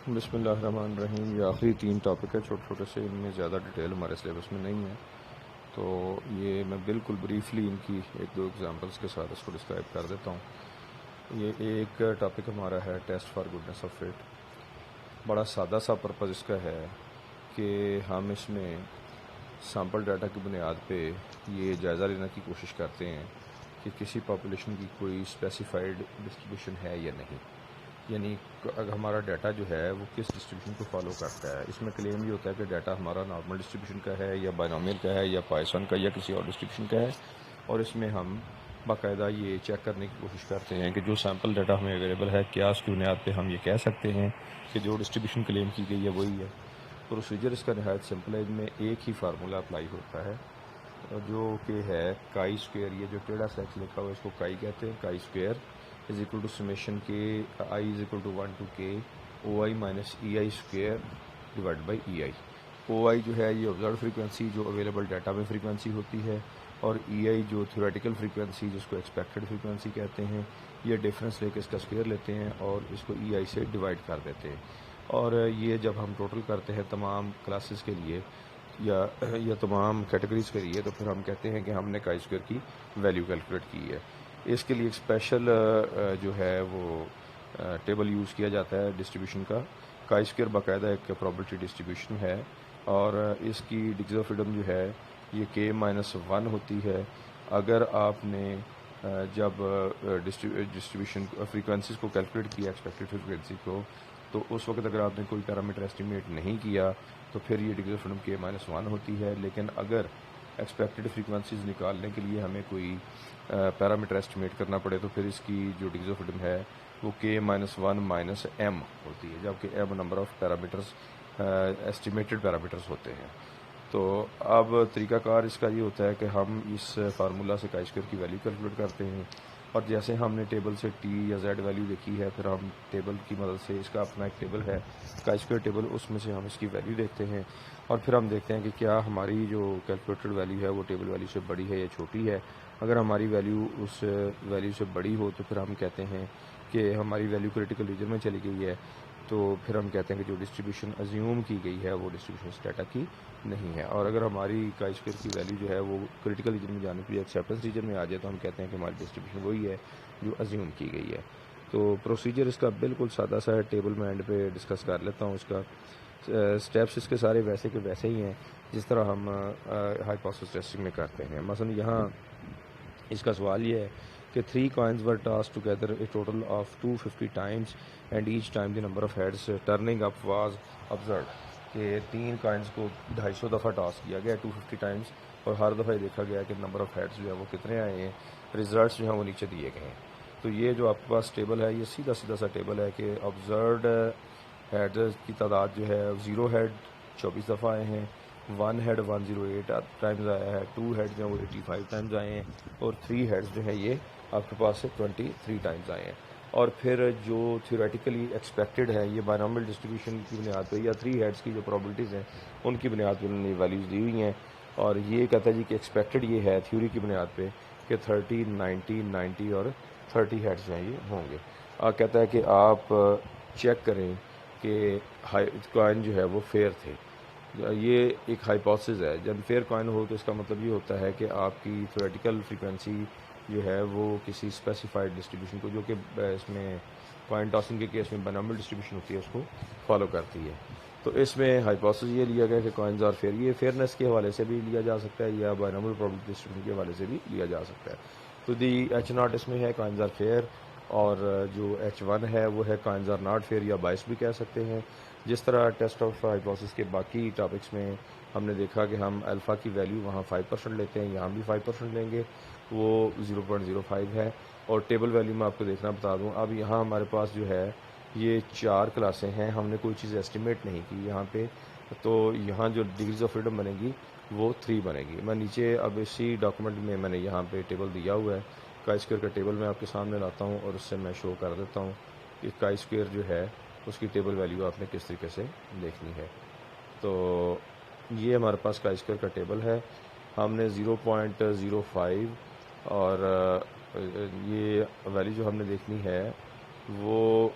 बिस्मिल्लाहिर्रहमानिर्रहीम। ये आखिरी 3 टॉपिक है छोटे छोटे से, इनमें ज़्यादा डिटेल हमारे सिलेबस में नहीं है, तो ये मैं बिल्कुल ब्रीफली इनकी 1-2 एग्जांपल्स के साथ इसको डिस्क्राइब कर देता हूँ। ये एक टॉपिक हमारा है test for goodness of fit. बड़ा सादा सा पर्पज़ इसका है कि हम इसमें सैम्पल डाटा की बुनियाद पे ये जायज़ा लेने की कोशिश करते हैं कि किसी पॉपुलेशन की कोई स्पेसिफाइड डिस्ट्रीब्यूशन है या नहीं, यानी अगर हमारा डाटा जो है वो किस डिस्ट्रीब्यूशन को फॉलो करता है। इसमें क्लेम ये होता है कि डाटा हमारा नॉर्मल डिस्ट्रीब्यूशन का है या बाइनोमियल का है या पॉइसन का या किसी और डिस्ट्रीब्यूशन का है, और इसमें हम बाकायदा ये चेक करने की कोशिश करते हैं कि जो सैम्पल डाटा हमें अवेलेबल है क्या उसकी बुनियाद पे हम ये कह सकते हैं कि जो डिस्ट्रीब्यूशन क्लेम की गई है वही है। प्रोसीजर इसका नहायत सिंपल है। इसमें एक ही फार्मूला अप्लाई होता है जो कि है काई स्क्वेयर। ये जो टेढ़ा सा लिखा हुआ है इसको काई कहते हैं। Chi square is equal to summation K I is equal to 1 to K O I minus E I square divide by E I. O I जो है ये ऑब्जर्व फ्रीक्वेंसी जो अवेलेबल डाटा में फ्रीक्वेंसी होती है, और ई आई जो theoretical frequency जिसको एक्सपेक्टेड फ्रीक्वेंसी कहते हैं। ये डिफरेंस लेके इसका स्क्वेयर लेते हैं और इसको ई आई से डिवाइड कर देते हैं, और ये जब हम टोटल करते हैं तमाम क्लासेस के लिए या तमाम कैटेगरीज के लिए, तो फिर हम कहते हैं कि हमने काई स्क्वायर की वैल्यू कैलकुलेट की है। इसके लिए एक स्पेशल जो है वो टेबल यूज़ किया जाता है डिस्ट्रीब्यूशन का। काई स्क्वायर बाकायदा एक प्रोबेबिलिटी डिस्ट्रीब्यूशन है, और इसकी डिग्री ऑफ फ्रीडम जो है ये k-1 होती है। अगर आपने जब डिस्ट्रीब्यूशन फ्रीक्वेंसीज को कैलकुलेट किया, एक्सपेक्टेड फ्रीक्वेंसी को, तो उस वक्त अगर आपने कोई पैरामीटर एस्टिमेट नहीं किया तो फिर ये डिग्री ऑफ फ्रीडम k-1 होती है। लेकिन अगर एक्सपेक्टेड फ्रीक्वेंसीज निकालने के लिए हमें कोई पैरामीटर एस्टिमेट करना पड़े तो फिर इसकी जो डिग्री ऑफ फ्रीडम है वो k-1 माइनस m होती है, जबकि m number of parameters estimated parameters होते हैं। तो अब तरीकाकार इसका ये होता है कि हम इस फार्मूला से काई स्क्वायर की वैल्यू कैलकुलेट करते हैं, और जैसे हमने टेबल से टी या जेड वैल्यू देखी है, फिर हम टेबल की मदद से, इसका अपना एक टेबल है काई स्क्वायर टेबल, उसमें से हम इसकी वैल्यू देखते हैं, और फिर हम देखते हैं कि क्या हमारी जो कैलकुलेटेड वैल्यू है वो टेबल वैल्यू से बड़ी है या छोटी है। अगर हमारी वैल्यू उस वैल्यू से बड़ी हो तो फिर हम कहते हैं कि हमारी वैल्यू क्रिटिकल रीजन में चली गई है, तो फिर हम कहते हैं कि जो डिस्ट्रीब्यूशन अज्यूम की गई है वो डिस्ट्रीब्यूशन इस डाटा की नहीं है। और अगर हमारी काई स्क्वायर की वैल्यू जो है वो क्रिटिकल रीजन में जाने के लिए एक्सेप्टेंस रीजन में आ जाए तो हम कहते हैं कि हमारी डिस्ट्रीब्यूशन वही है जो अज्यूम की गई है। तो प्रोसीजर इसका बिल्कुल सादा सा है, टेबल में एंड पे डिस्कस कर लेता हूँ। इसका स्टेप्स इसके सारे वैसे के वैसे ही हैं जिस तरह हम हाइपोथेसिस टेस्टिंग में करते हैं। मसलन यहाँ इसका सवाल ये है कि 3 coins were tossed together a total of 250 times and each time the number of heads turning up was observed। कि 3 coins को 250 दफ़ा टॉस किया गया 250 टाइम्स, और हर दफ़ा ये देखा गया कि नंबर ऑफ़ हेड्स जो है वो कितने आए हैं, रिजल्ट्स जो हैं वो नीचे दिए गए हैं। तो ये जो आपके पास टेबल है ये सीधा सीधा सा टेबल है कि ऑब्जर्व्ड हेड की तादाद जो है 0 हेड 24 दफ़ा आए हैं, 1 हेड 108 टाइम्स आया है, 2 हेड जो है वो 85 टाइम्स आए हैं, और 3 हेड्स जो है ये आपके पास से 23 टाइम्स आए हैं। और फिर जो थ्योरेटिकली एक्सपेक्टेड है ये बाइनोमियल डिस्ट्रीब्यूशन की बुनियाद पे या 3 हेड्स की जो प्रोबेबिलिटीज़ हैं उनकी बुनियाद पर उन्होंने वैल्यूज़ दी हुई हैं, और ये कहता है जी कि एक्सपेक्टेड ये है थ्योरी की बुनियाद पे कि 30, 90 और 30 हेड्स जो हैं ये होंगे। कहता है कि आप चेक करें कि कॉइन जो है वो फेयर थे। ये एक हाइपोथेसिस है। जब फेयर कॉइन हो तो इसका मतलब ये होता है कि आपकी थ्योरेटिकल फ्रीक्वेंसी जो है वो किसी स्पेसिफाइड डिस्ट्रीब्यूशन को, जो कि इसमें कॉइन टॉसिंग के केस में बाइनोमियल डिस्ट्रीब्यूशन होती है, उसको फॉलो करती है। तो इसमें हाइपोथेसिस ये लिया गया कि कॉइन्स आर फेयर। ये फेयरनेस के हवाले से भी लिया जा सकता है या बाइनोमियल प्रोबेबिलिटी डिस्ट्रीब्यूशन के हवाले से भी लिया जा सकता है। तो दी H0 इसमें है कॉइन्स आर फेयर, और जो H1 है वो है कॉइन्स आर नॉट फेयर या बाइस भी कह सकते हैं। जिस तरह टेस्ट ऑफ हाइपोथेसिस के बाकी टॉपिक्स में हमने देखा कि हम अल्फ़ा की वैल्यू वहाँ 5% लेते हैं, यहाँ भी 5% लेंगे, वो 0.05 है। और टेबल वैल्यू में आपको देखना बता दूँ, अब यहाँ हमारे पास जो है ये 4 क्लासें हैं, हमने कोई चीज़ एस्टिमेट नहीं की यहाँ पे, तो यहाँ जो डिग्रीज ऑफ फ्रीडम बनेगी वो 3 बनेगी। मैं नीचे अब इसी डॉक्यूमेंट में मैंने यहाँ पे टेबल दिया हुआ है, काई स्क्वायर का टेबल मैं आपके सामने लाता हूँ और उससे मैं शो कर देता हूँ कि काई स्क्वायर जो है उसकी टेबल वैल्यू आपने किस तरीके से देखनी है। तो ये हमारे पास काई स्क्वायर का टेबल है। हमने 0.05 और ये वैल्यू जो हमने देखनी है वो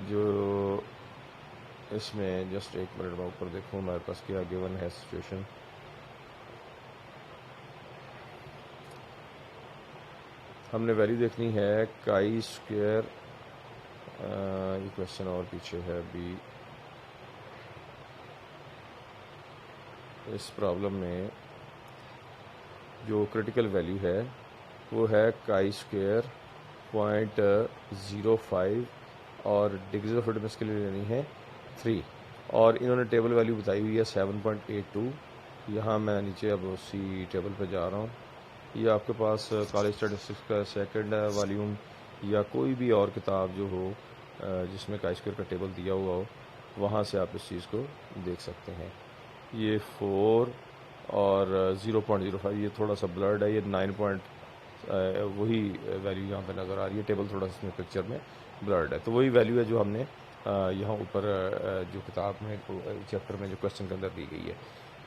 जो इसमें जस्ट एक मिनट में ऊपर देखूँ हमारे पास क्या गिवन है सिचुएशन। हमने वैल्यू देखनी है काई स्क्वायर, ये क्वेश्चन और पीछे है अभी। इस प्रॉब्लम में जो क्रिटिकल वैल्यू है वो है काई स्क्वायर 0.05 और डिग्रीज ऑफ फ्रीडम इसके लिए लेनी है 3, और इन्होंने टेबल वैल्यू बताई हुई है 7.82। यहाँ मैं नीचे अब उसी टेबल पे जा रहा हूँ। ये आपके पास कॉलेज स्टैटिस्टिक्स का सेकंड वॉल्यूम या कोई भी और किताब जो हो जिसमें काई स्क्वायर का टेबल दिया हुआ हो, वहाँ से आप इस चीज़ को देख सकते हैं। ये 4 और 0.05, ये थोड़ा सा ब्लर्ड है, ये 9 वही वैल्यू यहाँ पे नज़र आ रही है। टेबल थोड़ा सा इसमें पिक्चर में ब्लर्ड है, तो वही वैल्यू है जो हमने यहाँ ऊपर जो किताब में चैप्टर में जो क्वेश्चन के अंदर दी गई है।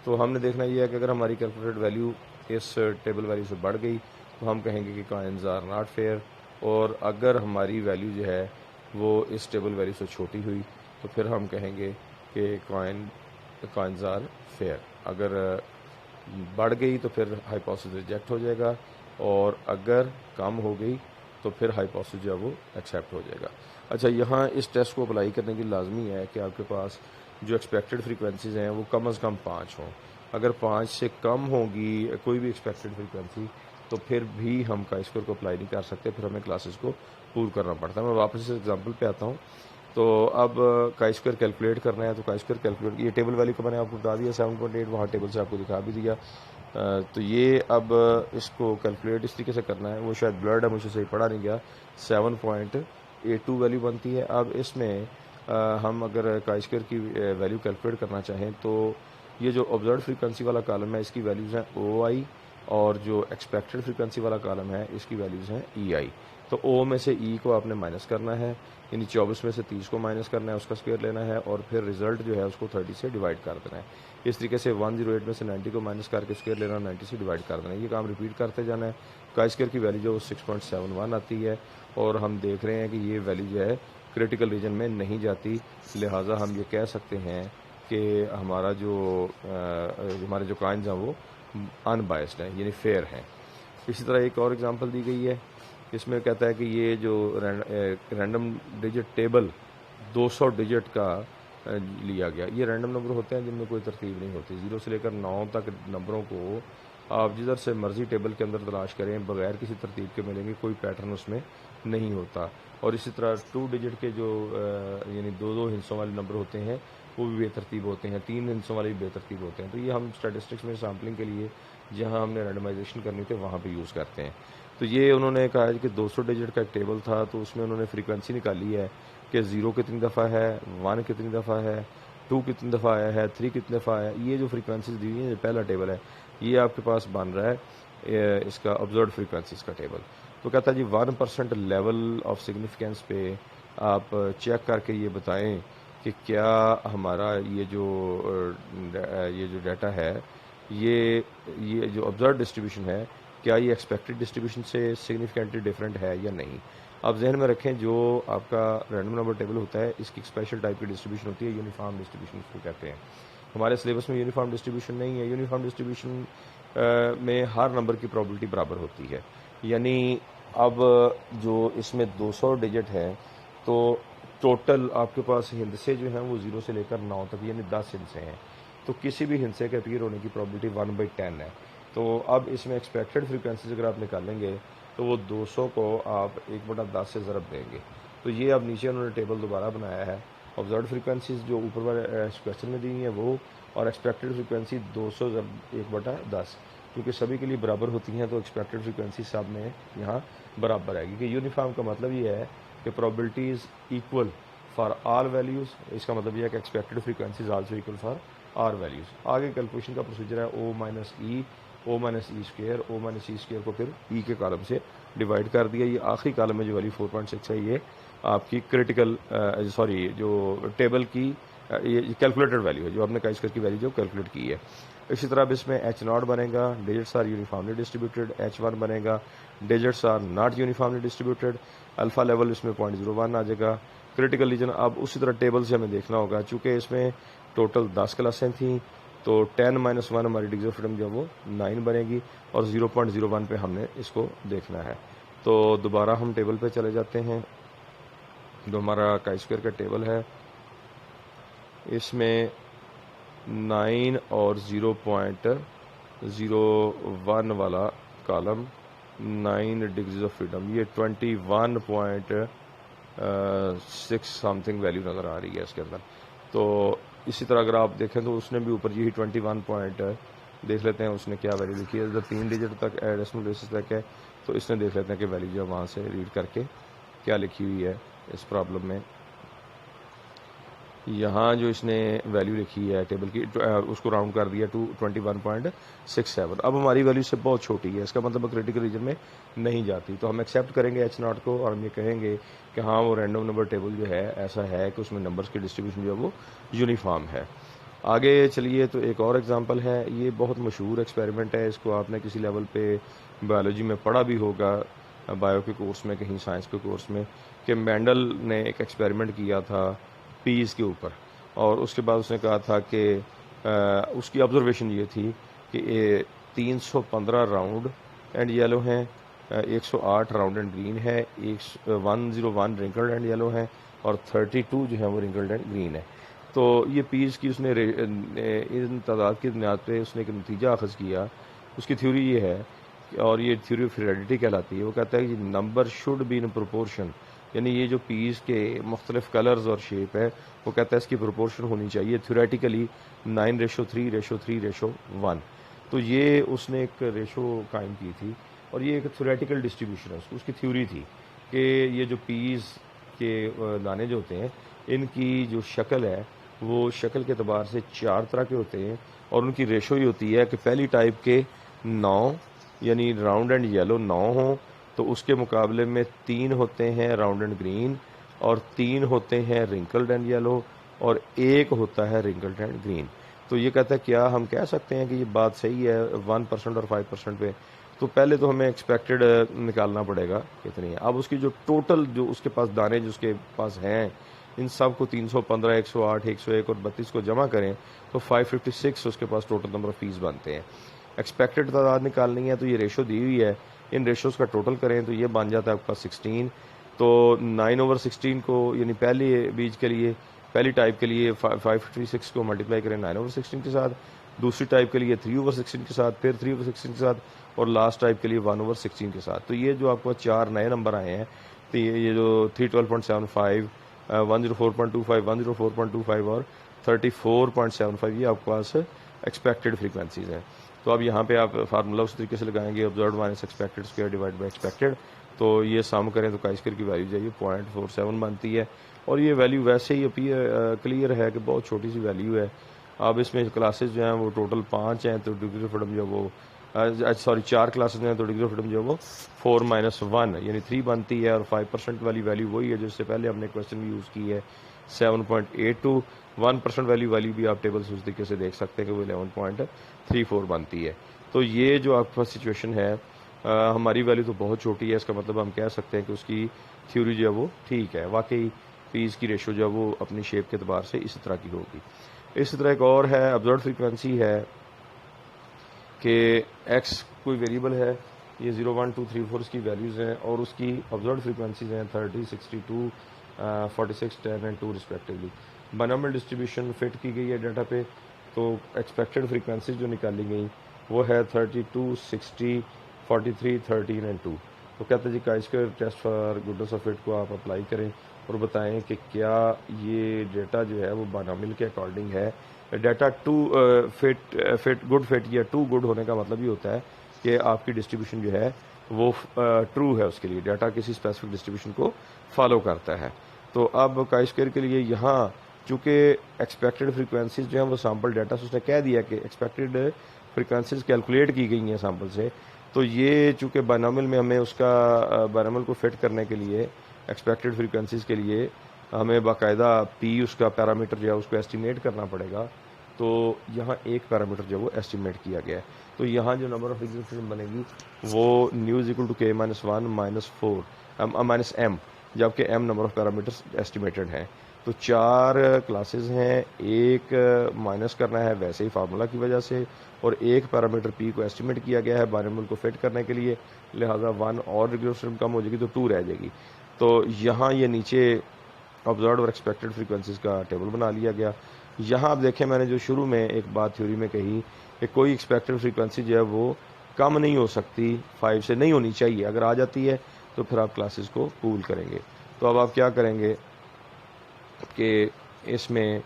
तो हमने देखना ये है कि अगर हमारी कैलकुलेटेड वैल्यू इस टेबल वैल्यू से बढ़ गई तो हम कहेंगे कि कॉइन्स आर नॉट फेयर, और अगर हमारी वैल्यू जो है वो इस टेबल वैल्यू से छोटी हुई तो फिर हम कहेंगे कि कॉइन्स आर फेयर। अगर बढ़ गई तो फिर हाइपोथेसिस रिजेक्ट हो जाएगा, और अगर कम हो गई तो फिर हाइपोथेसिस जो है वो एक्सेप्ट हो जाएगा। अच्छा, यहाँ इस टेस्ट को अप्लाई करने की लाजमी है कि आपके पास जो एक्सपेक्टेड फ्रीक्वेंसीज़ हैं वो कम से कम 5 हों। अगर 5 से कम होगी कोई भी एक्सपेक्टेड फ्रीक्वेंसी तो फिर भी हम काई स्क्वायर को अप्लाई नहीं कर सकते, फिर हमें क्लासेस को पूरा करना पड़ता है। मैं वापस इस एग्जांपल पे आता हूँ। तो अब काई स्क्वायर कैलकुलेट करना है, तो काई स्क्वायर कैलकुलेट, ये टेबल वैल्यू को मैंने आपको बता दिया 7.8, वहाँ टेबल से आपको दिखा भी दिया। तो ये अब इसको कैलकुलेट इस तरीके से करना है, वो शायद ब्लर्ड है, मुझे सही पढ़ा नहीं गया। 7.82 वैल्यू बनती है। अब इसमें हम अगर काई स्क्वायर की वैल्यू कैलकुलेट करना चाहें तो ये जो ऑब्जर्व फ्रीक्वेंसी वाला कॉलम है इसकी वैल्यूज़ हैं OI, और जो एक्सपेक्टेड फ्रीक्वेंसी वाला कॉलम है इसकी वैल्यूज़ हैं EI। तो O में से E को आपने माइनस करना है, यानी 24 में से 30 को माइनस करना है, उसका स्क्वायर लेना है, और फिर रिजल्ट जो है उसको 30 से डिवाइड कर देना है। इस तरीके से 108 में से 90 को माइनस करके स्क्वायर लेना, 90 से डिवाइड कर देना है। ये काम रिपीट करते जाना है। काई स्क्वायर की वैल्यू जो 6.71 आती है, और हम देख रहे हैं कि ये वैल्यू जो है क्रिटिकल रीजन में नहीं जाती, लिहाजा हम ये कह सकते हैं कि हमारा जो हमारे जो कॉइन्स हैं वो अनबायस्ड हैं, यानी फेयर हैं। इसी तरह एक और एग्जांपल दी गई है, इसमें कहता है कि ये जो रैंडम डिजिट टेबल 200 डिजिट का लिया गया। ये रैंडम नंबर होते हैं जिनमें कोई तरतीब नहीं होती। 0 से लेकर 9 तक नंबरों को आप जिधर से मर्जी टेबल के अंदर तलाश करें, बगैर किसी तरतीब के मिलेंगे, कोई पैटर्न उसमें नहीं होता। और इसी तरह 2 डिजिट के जो यानी 2-2 हिस्सों वाले नंबर होते हैं वो भी बेतरतीब होते हैं, 3 हिस्सों वाले भी बेतरतीब होते हैं। तो ये हम स्टैटिस्टिक्स में सैम्पलिंग के लिए जहाँ हमने रैंडमाइजेशन करनी थी वहाँ पे यूज़ करते हैं। तो ये उन्होंने कहा है कि 200 डिजिट का एक टेबल था, तो उसमें उन्होंने फ्रीक्वेंसी निकाली है कि 0 कितनी दफ़ा है, 1 कितनी दफ़ा है, 2 कितनी दफ़ा आया है, 3 कितनी दफ़ा आया है। ये जो फ्रीक्वेंसीज दी हुई है, ये पहला टेबल है, ये आपके पास बन रहा है इसका ऑब्जर्व फ्रीक्वेंसीज का टेबल। तो कहता है जी 1% लेवल ऑफ सिग्निफिकेंस पे आप चेक करके ये बताएं कि क्या हमारा ये जो डाटा है, ये जो ऑब्जर्व डिस्ट्रीब्यूशन है, क्या ये एक्सपेक्टेड डिस्ट्रीब्यूशन से सिग्निफिकेंटली डिफरेंट है या नहीं। आप जहन में रखें, जो आपका रैंडम नंबर टेबल होता है इसकी स्पेशल टाइप की डिस्ट्रीब्यूशन होती है, यूनिफॉर्म डिस्ट्रीब्यूशन इसको कहते हैं। हमारे सिलेबस में यूनिफॉर्म डिस्ट्रीब्यूशन नहीं है। यूनिफॉर्म डिस्ट्रीब्यूशन में हर नंबर की प्रोबेबिलिटी बराबर होती है। यानी अब जो इसमें 200 डिजिट है तो टोटल आपके पास हिंसे जो हैं वो 0 से लेकर 9 तक, यानी 10 हिंसे हैं। तो किसी भी हिंसे के अपीयर होने की प्रोबेबिलिटी 1/10 है। तो अब इसमें एक्सपेक्टेड फ्रीक्वेंसीज अगर आप निकालेंगे तो वो 200 को आप 1/10 से ज़रब देंगे। तो ये अब नीचे उन्होंने टेबल दोबारा बनाया है। ऑब्जर्व फ्रीक्वेंसीज जो ऊपर वाले क्वेश्चन में दी हुई है वो, और एक्सपेक्टेड फ्रीक्वेंसी 200 ज़रब 1/10, क्योंकि सभी के लिए बराबर होती हैं तो एक्सपेक्टेड फ्रीक्वेंसी सब में यहाँ बराबर आएगी। कि यूनिफॉर्म का मतलब ये है कि probability is equal for all values. इसका मतलब यह है कि expected frequency is also equal for all values. आगे कैलकुलेशन का प्रोसीजर है O minus E square, O minus E square को फिर E के कॉलम से डिवाइड कर दिया। ये आखिरी कॉलम में जो वैल्यू 4.6 है, ये आपकी क्रिटिकल जो टेबल की ये कैलकुलेटेड वैल्यू है, जो आपने काई स्क्वायर की वैल्यू जो कैलकुलेट की है। इसी तरह अब इसमें H0 बनेगा, digits are uniformly distributed. H1 बनेगा, digits are not uniformly distributed. Alpha level इसमें 0.01 आ जाएगा। क्रिटिकल रीजन अब उसी तरह टेबल से हमें देखना होगा, चूँकि इसमें टोटल 10 क्लासें थी तो 10 - 1 हमारी डिग्री ऑफ फ्रीडम जो वो 9 बनेगी और 0.01 पे हमने इसको देखना है। तो दोबारा हम टेबल पे चले जाते हैं। जो हमारा काई स्क्वायर का टेबल है इसमें 9 और 0.01 वाला कॉलम 9 डिग्रीज ऑफ फ्रीडम, ये 21.6 समथिंग वैल्यू नज़र आ रही है इसके अंदर। तो इसी तरह अगर आप देखें तो उसने भी ऊपर यही 21 पॉइंट देख लेते हैं उसने क्या वैल्यू लिखी है। जब 3 डिजिट तक डेसिमल बेसिस तक है तो इसने देख लेते हैं कि वैल्यू जो वहाँ से रीड करके क्या लिखी हुई है इस प्रॉब्लम में। यहाँ जो इसने वैल्यू लिखी है टेबल की उसको राउंड कर दिया टू 21.67। अब हमारी वैल्यू से बहुत छोटी है, इसका मतलब क्रिटिकल रीजन में नहीं जाती, तो हम एक्सेप्ट करेंगे H0 को और हम ये कहेंगे कि हाँ वो रैंडम नंबर टेबल जो है ऐसा है कि उसमें नंबर्स की डिस्ट्रीब्यूशन जो है वो यूनिफॉर्म है। आगे चलिए तो एक और एग्जांपल है, ये बहुत मशहूर एक्सपेरिमेंट है, इसको आपने किसी लेवल पे बायोलॉजी में पढ़ा भी होगा, बायो के कोर्स में, कहीं साइंस के कोर्स में, कि मेंडल ने एक एक्सपेरिमेंट किया था पीस के ऊपर और उसके बाद उसने कहा था कि उसकी ऑब्जर्वेशन ये थी कि 315 राउंड एंड येलो हैं, 108 राउंड एंड ग्रीन है, 101 रिंकल्ड एंड येलो है और 32 जो है वो रिंकल्ड एंड ग्रीन है। तो ये पीस की उसने इन तादाद की बुनियाद पे उसने एक नतीजा अखज़ किया। उसकी थ्योरी ये है और ये थ्योरी ऑफ हेरेडिटी कहलाती है। वो कहता है कि number should be in proportion, यानी ये जो पीस के मुख्तलिफ कलर्स और शेप है वो कहता है इसकी प्रोपोर्शन होनी चाहिए थ्योरेटिकली 9:3:3:1। तो ये उसने एक रेशो कायम की थी और ये एक थ्योरेटिकल डिस्ट्रीब्यूशन है, उसकी थ्योरी थी कि ये जो पीस के दाने जो होते हैं इनकी जो शक्ल है वो शक्ल के अतबार से 4 तरह के होते हैं और उनकी रेशो ये होती है कि पहली टाइप के 9 यानी राउंड एंड येलो 9 हों, तो उसके मुकाबले में 3 होते हैं राउंड एंड ग्रीन और 3 होते हैं रिंकल्ड एंड येलो और 1 होता है रिंकल्ड एंड ग्रीन। तो ये कहता है क्या हम कह सकते हैं कि ये बात सही है 1% और 5% पे? तो पहले तो हमें एक्सपेक्टेड निकालना पड़ेगा कितनी है। अब उसकी जो टोटल जो उसके पास दाने जो उसके पास हैं इन सब को 315, 108, 101 और 32 को जमा करें तो 556 उसके पास टोटल नंबर ऑफ पीस बनते हैं। एक्सपेक्टेड तादाद निकालनी है तो ये रेशो दी हुई है, इन रेशोज़ का टोटल करें तो ये बन जाता है आपका 16। तो 9/16 को यानी पहली बीज के लिए पहली टाइप के लिए 556 को मल्टीप्लाई करें 9/16 के साथ, दूसरी टाइप के लिए 3/16 के साथ, फिर 3/16 के साथ और लास्ट टाइप के लिए 1/16 के साथ। तो ये जो आपको 4 नए नंबर आए हैं तो ये जो 312.75, 104.25, 104.25 और 34.75 ये आपके पास एक्सपेक्टेड फ्रीक्वेंसीज हैं। तो अब यहाँ पे आप फार्मूला उस तरीके से लगाएंगे observe minus expected square divide by expected, तो ये सम करें तो काई स्क्वायर की वैल्यू जाइए 0.47 बनती है और ये वैल्यू वैसे ही क्लियर है कि बहुत छोटी सी वैल्यू है। अब इसमें क्लासेस जो हैं वो टोटल 5 हैं तो डिग्री ऑफ फ्रीडम जो वो 4 क्लासेस हैं तो डिग्री ऑफ फ्रीडम जो वो 4-1 यानी 3 बनती है और 5% वाली वैल्यू वही है जिससे पहले हमने क्वेश्चन में यूज़ की है 7.82। 1% वैल्यू भी आप टेबल से उस तरीके से देख सकते हैं कि वो 11.34 बनती है। तो ये जो आपके पास सिचुएशन है हमारी वैल्यू तो बहुत छोटी है, इसका मतलब हम कह सकते हैं कि उसकी थ्योरी जो है वो ठीक है, वाकई पीस की रेशो जो है वो अपनी शेप के अतबार से इसी तरह की होगी। इसी तरह एक और है ऑब्जर्व फ्रीक्वेंसी है कि एक्स कोई वेरिएबल है, ये 0, 1, 2, 3, 4 इसकी वैल्यूज़ हैं और उसकी ऑब्जर्व फ्रीक्वेंसीज हैं 30, 62, 46, 10 and 2 respectively. Binomial distribution fit की गई है डाटा पे, तो एक्सपेक्टेड फ्रीक्वेंसीज जो निकाली गई वो है 32, 60, 43, 13 एंड 2। तो कहते हैं जी chi square test for goodness of fit को आप अप्लाई करें और बताएं कि क्या ये डेटा जो है वो बायनॉमियल के अकॉर्डिंग है। डाटा गुड फिट या टू गुड होने का मतलब ये होता है कि आपकी डिस्ट्रीब्यूशन जो है वो ट्रू है, उसके लिए डाटा किसी स्पेसिफिक डिस्ट्रीब्यूशन को फॉलो करता है। तो अब काई स्क्वायर के लिए यहाँ चूँकि एक्सपेक्टेड फ्रीक्वेंसीज जो है वो सैम्पल डाटा से उसने कह दिया कि एक्सपेक्टेड फ्रीक्वेंसीज कैलकुलेट की गई हैं सैम्पल से, तो ये चूँकि बायनॉमियल में हमें उसका बायनॉमियल को फिट करने के लिए एक्सपेक्टेड फ्रीक्वेंसीज के लिए हमें बाकायदा पी उसका पैरामीटर जो है उसको एस्टिमेट करना पड़ेगा। तो यहाँ एक पैरामीटर जो है वो एस्टिमेट किया गया है, तो यहाँ जो नंबर ऑफ एग्जीक्यूशन बनेगी वो nu is equal to k-1 -4 -m जबकि m number of parameters estimated हैं। तो 4 क्लासेस हैं, एक माइनस करना है वैसे ही फार्मूला की वजह से, और एक पैरामीटर p को एस्टिमेट किया गया है बाइनोमियल को फिट करने के लिए, लिहाजा 1 और रिग्रेशन कम हो जाएगी तो 2 रह जाएगी। तो यहाँ ये नीचे ऑब्जर्व्ड और एक्सपेक्टेड फ्रीक्वेंसीज का टेबल बना लिया गया। यहाँ आप देखें, मैंने जो शुरू में एक बात थ्योरी में कही कि कोई एक्सपेक्टेड फ्रीक्वेंसी जो है वो कम नहीं हो सकती, 5 से नहीं होनी चाहिए, अगर आ जाती है तो फिर आप क्लासेस को पूल करेंगे। तो अब आप क्या करेंगे कि इसमें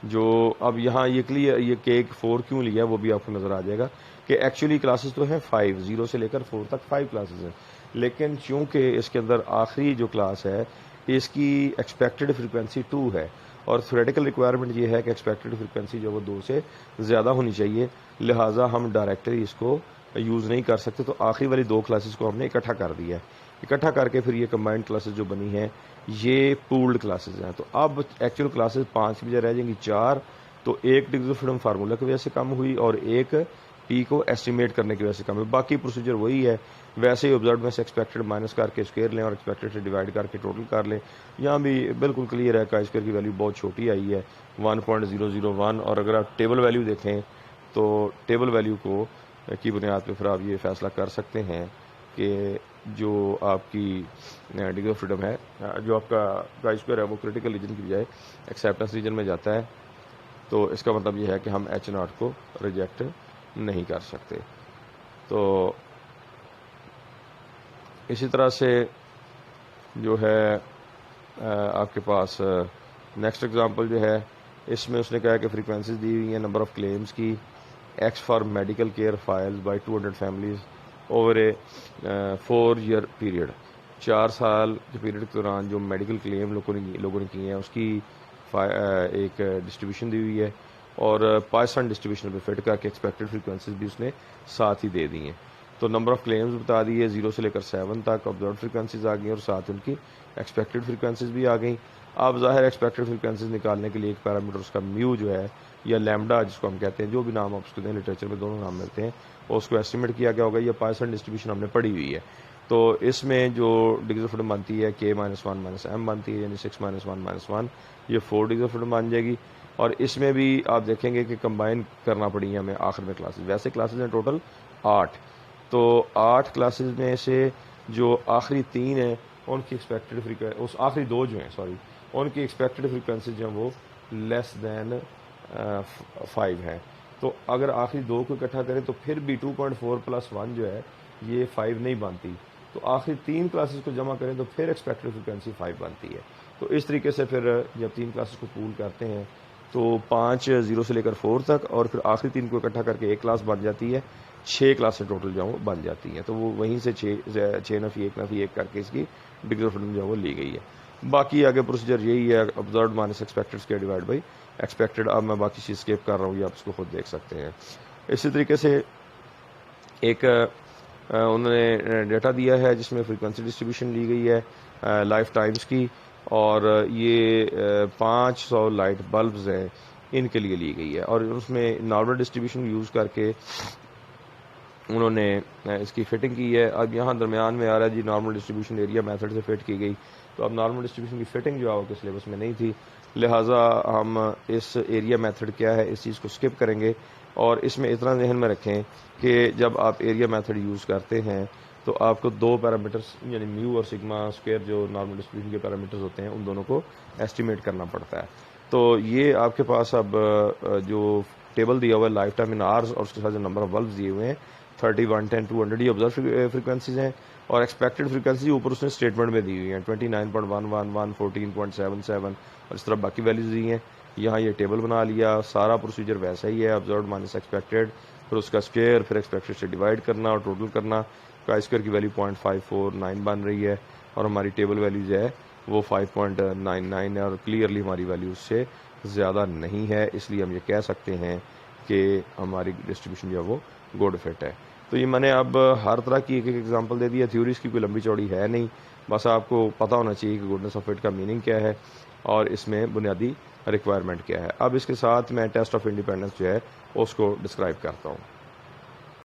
जो अब यहाँ ये क्लियर ये केक 4 क्यों लिया है वो भी आपको नज़र आ जाएगा कि एक्चुअली क्लासेस तो हैं 5, 0 से लेकर 4 तक 5 क्लासेस हैं, लेकिन चूंकि इसके अंदर आखिरी जो क्लास है इसकी एक्सपेक्टेड फ्रीक्वेंसी 2 है और थ्योरेटिकल रिक्वायरमेंट ये है कि एक्सपेक्टेड फ्रीक्वेंसी जो वो 2 से ज़्यादा होनी चाहिए, लिहाजा हम डायरेक्टली इसको यूज़ नहीं कर सकते। तो आखिरी वाली 2 क्लासेस को हमने इकट्ठा कर दिया है, इकट्ठा करके फिर ये कंबाइंड क्लासेस जो बनी हैं ये पूल्ड क्लासेस हैं। तो अब एक्चुअल क्लासेस 5 की बजाय रह जाएंगी 4। तो एक डिग्री ऑफ फ्रीडम फार्मूला की वजह से कम हुई और एक पी को एस्टिमेट करने की वजह से कम हुई। बाकी प्रोसीजर वही है, वैसे ही ऑब्जर्व में से एक्सपेक्टेड माइनस करके स्क्वायर लें और एक्सपेक्टेड से डिवाइड करके टोटल कर लें। यहाँ भी बिल्कुल क्लियर है का स्क्वायर की वैल्यू बहुत छोटी आई है 1.001, और अगर आप टेबल वैल्यू देखें तो टेबल वैल्यू को की बुनियाद पर फिर आप ये फैसला कर सकते हैं कि जो आपकी डिग्री ऑफ फ्रीडम है, जो आपका प्राइस स्क्वायर है वो क्रिटिकल रीजन की बजाय एक्सेप्टेंस रीजन में जाता है। तो इसका मतलब ये है कि हम H0 को रिजेक्ट नहीं कर सकते। तो इसी तरह से जो है आपके पास नेक्स्ट एग्जांपल जो है, इसमें उसने कहा कि फ्रीक्वेंसीज दी हुई हैं नंबर ऑफ क्लेम्स की, x for medical care files bye 200 families over A 4 year period. 4 साल के पीरियड के दौरान जो मेडिकल क्लेम लोगों ने किए हैं उसकी एक डिस्ट्रीब्यूशन दी हुई है और पाकिस्तान डिस्ट्रीब्यूशन पे फिट करके एक्सपेक्टेड फ्रीक्वेंसीज भी उसने साथ ही दे दी हैं। तो नंबर ऑफ क्लेम्स बता दिए 0 से लेकर 7 तक, ऑब्जर्व फ्रीक्वेंसीज आ गई और साथ उनकी एक्सपेक्टेड फ्रीक्वेंसीज भी आ गई। अब ज़ाहिर एक्सपेक्टेड फ्रीक्वेंसीज निकालने के लिए एक पैरामीटर उसका म्यू जो है या लैम्डा जिसको हम कहते हैं, जो भी नाम आप उसको दें, लिटरेचर में दोनों नाम मिलते हैं, और उसको एस्टिमेट किया गया होगा। ये पाइथन डिस्ट्रीब्यूशन हमने पढ़ी हुई है। तो इसमें जो डिग्री ऑफ फ्रीडम बनती है k-1 - m बनती है, यानी 6 - 1 - 1, ये 4 डिग्री ऑफ फ्रीडम बन जाएगी। और इसमें भी आप देखेंगे कि कंबाइन करना पड़ी है हमें आखिर में क्लासेस। वैसे क्लासेस हैं टोटल 8, तो 8 क्लासेस में से जो आखिरी 3 हैं उनकी एक्सपेक्टेड फ्रीक्वेंसी, उस आखिरी 2 जो हैं सॉरी, उनकी एक्सपेक्टेड फ्रीक्वेंसी जो है वो लेस दैन 5 है। तो अगर आखिरी 2 को इकट्ठा करें तो फिर भी 2.4 + 1 जो है ये 5 नहीं बनती। तो आखिरी 3 क्लासेस को जमा करें तो फिर एक्सपेक्टेड फ्रीक्वेंसी 5 बनती है। तो इस तरीके से फिर जब 3 क्लासेस को पूल करते हैं तो 5 0 से लेकर 4 तक, और फिर आखिरी 3 को इकट्ठा करके एक क्लास बन जाती है। 6 क्लासेस टोटल जो वो बन जाती हैं। तो वो वहीं से 6 नफी 1 करके इसकी डिग्री ऑफ फ्रीडम जो वो ली गई है। बाकी आगे प्रोसीजर यही है, observed minus expected square divide by expected. अब मैं बाकी चीज़ स्किप कर रहा हूँ, ये आप इसको खुद देख सकते हैं। इसी तरीके से एक उन्होंने डेटा दिया है जिसमें फ्रीक्वेंसी डिस्ट्रीब्यूशन ली गई है लाइफ टाइम्स की, और ये 500 लाइट बल्ब्स हैं इनके लिए ली गई है, और उसमें नॉर्मल डिस्ट्रीब्यूशन यूज़ करके उन्होंने इसकी फिटिंग की है। अब यहाँ दरमियान में आ रहा है जी नॉर्मल डिस्ट्रीब्यूशन एरिया मेथड से फिट की गई। तो अब नॉर्मल डिस्ट्रीब्यूशन की फिटिंग जो है आपके सिलेबस में नहीं थी, लिहाजा हम इस एरिया मेथड क्या है इस चीज़ को स्किप करेंगे। और इसमें इतना जहन में रखें कि जब आप एरिया मेथड यूज़ करते हैं तो आपको 2 पैरामीटर्स यानी म्यू और सिग्मा स्क्वायर जो नॉर्मल डिस्ट्रीब्यूशन के पैरामीटर्स होते हैं उन दोनों को एस्टिमेट करना पड़ता है। तो ये आपके पास अब जो टेबल दिया हुआ है लाइफ टाइम इन आवर्स और उसके साथ जो नंबर ऑफ बल्ब्स दिए हुए हैं 30, 110, 200 ये ऑब्जर्व फ्रीक्वेंसीज हैं, और एक्सपेक्टेड फ्रीक्वेंसी ऊपर उसने स्टेटमेंट में दी हुई है 29.111, 14.77 और इस तरह बाकी वैल्यूज दी हैं। यहाँ ये टेबल बना लिया, सारा प्रोसीजर वैसा ही है, ऑब्जर्व माइनस एक्सपेक्टेड, फिर उसका स्क्वायर, फिर एक्सपेक्टेड से डिवाइड करना और टोटल करना। का स्क्वायर की वैल्यू 0.549 बन रही है और हमारी टेबल वैल्यू जो है वो 5.99 है, और क्लियरली हमारी वैल्यू उससे ज़्यादा नहीं है, इसलिए हम ये कह सकते हैं कि हमारी डिस्ट्रीब्यूशन जो है वो गुड फिट है। तो ये मैंने अब हर तरह की एक एग्जांपल दे दिया, थ्योरीज की कोई लंबी चौड़ी है नहीं, बस आपको पता होना चाहिए कि गुडनेस ऑफ फिट का मीनिंग क्या है और इसमें बुनियादी रिक्वायरमेंट क्या है। अब इसके साथ मैं टेस्ट ऑफ इंडिपेंडेंस जो है उसको डिस्क्राइब करता हूँ।